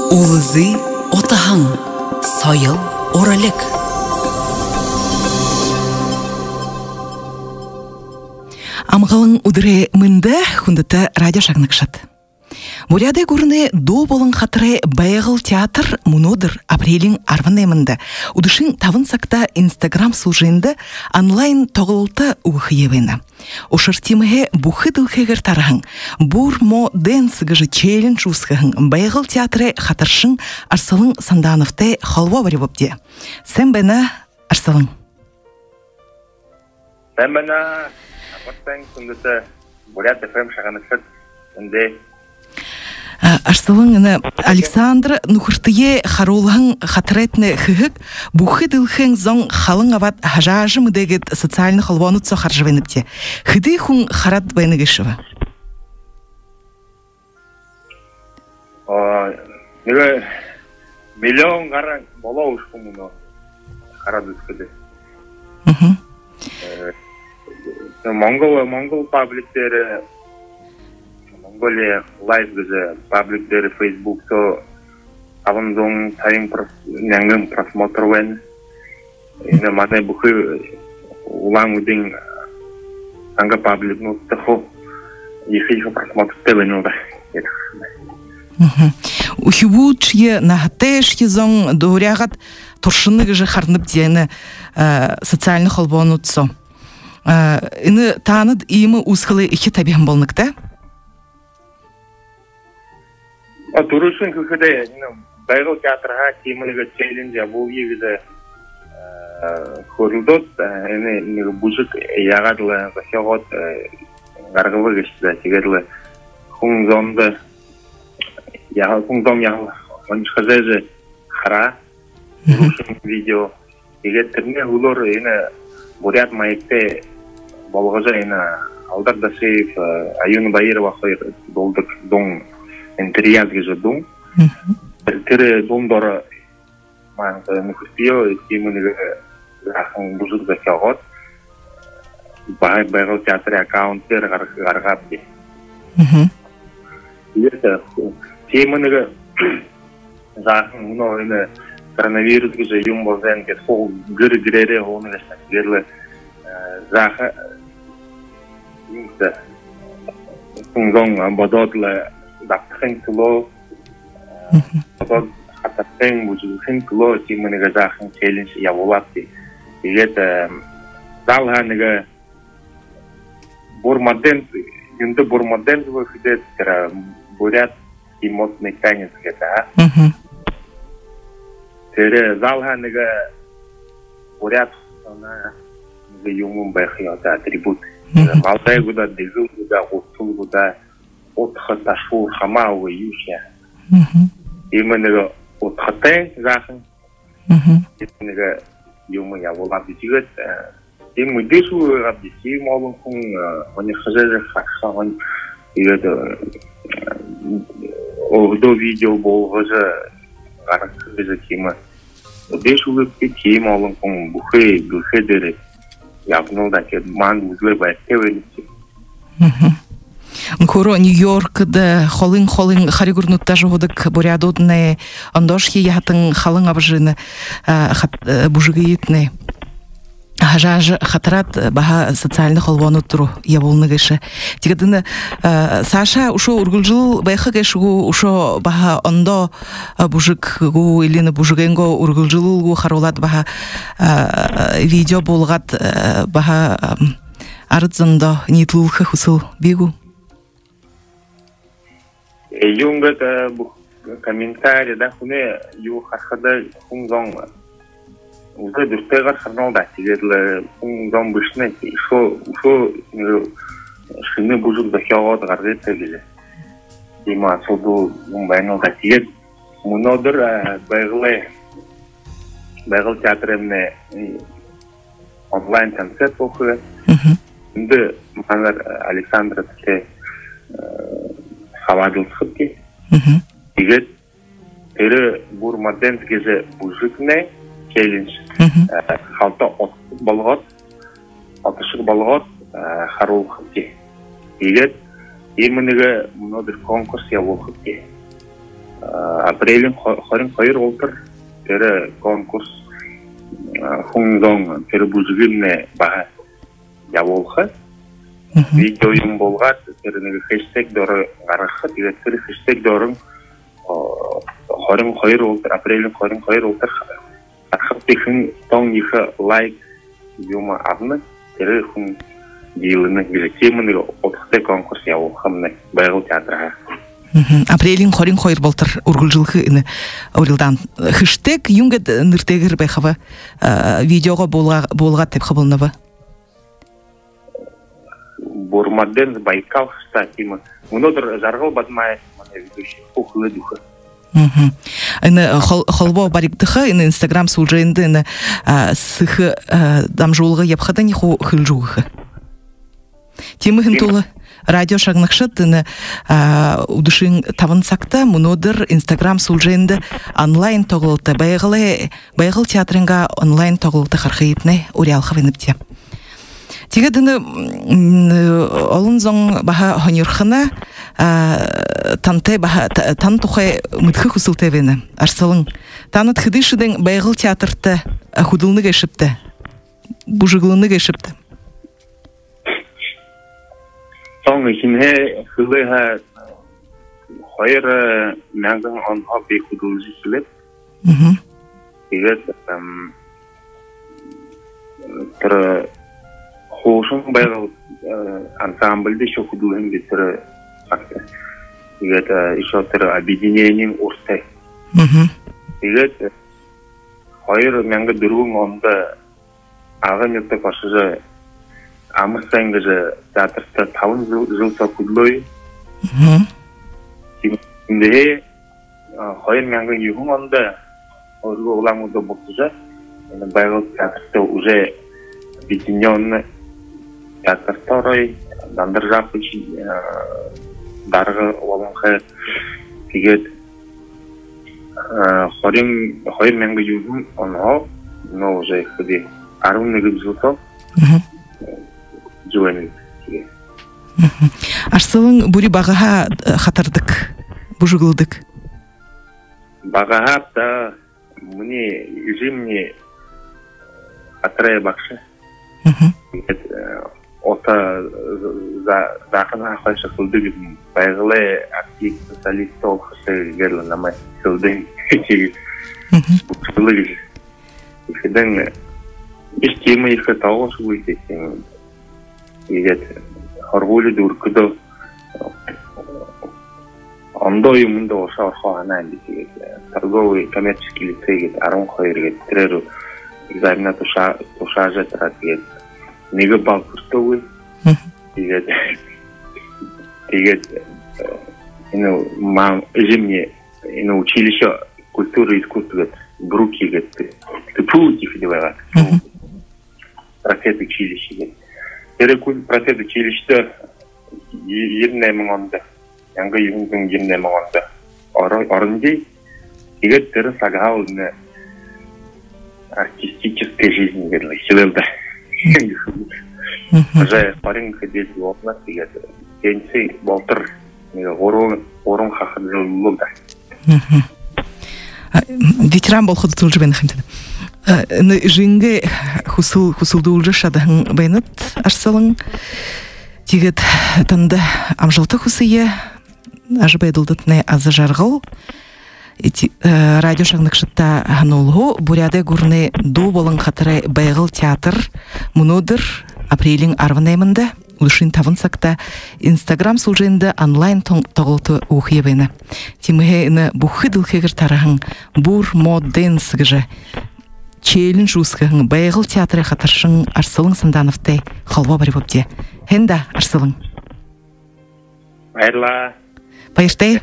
Улызы отаһың, сайыл оралек. Амғалың удыры мында хундыта радио шагныкшат. Бурядай гурны до болын хатыры байғыл театр мунодыр апрелин арваны мында. Удышын тавын сакта Инстаграм служинды онлайн тоғылты уғыевына. Ошыртимығы бұхы дылхегір тарағын. Бур мо дэнс гыжы челлендж усқығын байғыл театры хатыршын Арсалын Сандановты халва бари бопде. Сен бәна Арсалын? Сен бәна апаттан күндіті Бурят ФМ шағанықшыт үнде. Арсалын Александр нухыртые харулын хатретны хыгык бухы дылхын зон халын ават хажажы мыдегет социальный халванутса харжывеніпте. Хыды хун харат байныгышыва? Неге миллион ғаран бола ұшқы мұны харат үскіді. Монгол пабликтері Монголия лайв гыжы пабликтері Фейсбукто авандон тайын няңгын просмотр вен. Ина матай бухы улан удин анга паблик ну тахо ехиха просмотр тебен да. Ухибучье нахатешье зон доурягат торшыны гыжы харнып дені социальный холбонутсо. Ины таныд имы усхылы ихи табихан болныкта? Турушын күхіде байғыл театрға темілігі челленджа бұл егізі көрілдот. Бұжық яғадылы ғасиғот ғарғылы ғышты тегерлі құңзомды құңзом яғылы оншқызы қара турушын видео егеттеріне ұлыр Бурят майекте болғызы Алдар Дашеев Аюны Байырова болдық доң интерьяз гыжы дум. Тірі думдары мүкістеу, темілігі ғақын бұжық ғасиғот. Байғыл театры аккаунттер ғарғап де. Темілігі ғақын мұны коронавирус гыжы юм болзен кет сол гүрі-гүрері оны ғаштан герлі ғақы құңзон бадодлы дақтықын кіло бадод қатақын бұжылықын кіло темілігі ғақын челлендж яволапты. Егет залғаныға үнді бұрмаден выходит бурят эмоционный танец гета. Тері залғаныға бурят юмын байқияда атрибут. Малдай гуда, дезыл гуда, отсул гуда, отқы ташу хамауы юшя. Емінігі отқытай ғақын. Емінігі юмын яволап десігіт. Емі дешу ғап десейім олын құн, оны қыжыры қақшағын егеді оғдо видео болғызы ғарықсы бізі кемі. Дешу ғыпке кем олын құн бұхы дәрі. Явнылда кед ман үзле байте величи. Куро Нью-Йоркда холын харигурнутта жогодык бурядодны андошхи ятын халын абжыны бужыгыйтны. Хажаж хатарат баха социальный холвону туру яволны гышы. Тигадыны Саша ушо ургулжыл байхы гышгу ушо баха ондо бужык гу илины бужыгенго ургулжыл гу харулат баха видео болгат баха арыдзындо нитлулхы хусыл бигу. Юнгат комментарий да хуне ю хархада хунзон уже дұртайғар қарналда тегерлі құңзон бүшіне ұшо шыны бұжық дұқияғат ғарғы тәгілі. Дема солды байналда тегер мұнодыр байғыл театрымны онлайн концерт оқығы. Үнді мұханар Александр тіке хавадылсып ке. Тегер әрі бұрмаден тегезі бұжықны челлендж. Халта отшық балғат харул қыпте. Егет, емінігі мұнадыр конкурс явол қыпте. апрелин хорин хайр олтар тере конкурс хунгдон тере бужгинне баха яволха видеоим болгат тере хэштег доры гарахха тере хэштег дорын хорин хайр олтар апрелин хорин хайр олтар архатихин тонгиха лайк юма адна тере хун дилны гилетемны отхте конкурс яволхамны байгыл театрга апрелин хорин хайр болтар ургулжылхы ины орилдан хэштег юнгет ныртегер байхава видеого болга деп хабылнабы Бурмаден Байкал статима мунодыр жаргыл батмай мане ведущий хухлы духа ины холбо бариктыха ины инстаграм суженды ины сыхы дамжулга япхада ниху хылжугы тимыхын толы радио шагнакшат ины удушин тавын сакта мунодыр инстаграм суженды онлайн тоголты байгыл театрынга онлайн тоголты хархаитне урялха венипте тигедini олон зон баха хонюрхана танте баха тан тухай мытхы хусылтевені арсалың танат хыдышыдың байгыл театрта худылны гешипті бужыглыны гешипті соң ихинhe хылыха хайр мәңгін онға бей худылжы сілеп тигед тірі Хошун байгал ансамбльде еще художник гетер факты. Это еще тер объединение урстай. Это хайр мянга дурун онда аган юкта кашыжа амырсайнга же театрста тавын жылса худлой. Инде хайр мянга югун онда орго уламуда боксыжа байгал театрста уже объединенный театр второй, Дандержапыч, Дарга, Оланха, Тигет, Хорим Менга Югун, он но уже ходи. Арун Негибзутов, Джуэнин. Арсалың бури багаха хатардык, бужугылдык. Багаха да мне зимний атрая бакшы. Ота захана хайша сылдык байгылы актив специалист олхысы герлы намай сылдың сылдык ихеден иш тема ихе тауыш выйдесен егет хоргулы дуркыды ондо юмында оша орха анайын десегет торговый коммерческий лицейгет арун хайргет треру экзамена тушажа тратгет неге банкротовый тигет зимнее училище культуры и искусства бруки гет типултив девайат профет училище гет терекуль профет училище ерне маңанда янга юнгун ерне маңанда орынди тигет тері сагаулны артистической жизни герлы силелда уже парень ходил в окна, и это пенсии болтер, орун хахадзул да. Ветеран был ходит уже бенхим. На жинге хусулду уже шадан бенет арсалың тигет танда амжалты хусые ажбайдылдытны азы жаргыл. Радио шагнакшытта ханулгу буряде гурны ду болын хатыры байгыл театр мунодыр апрелин арванаймында удушин тавын сакта инстаграм суженді онлайн тоғылты ухиебені. Тимыхейны бухы дылхегір тарахын бур мод дэнс гыжы челлендж ускахын байгыл театры хатыршын арсылың сандановтай халва бари бопте. Хенда арсылың. Айрла. Пайыштай?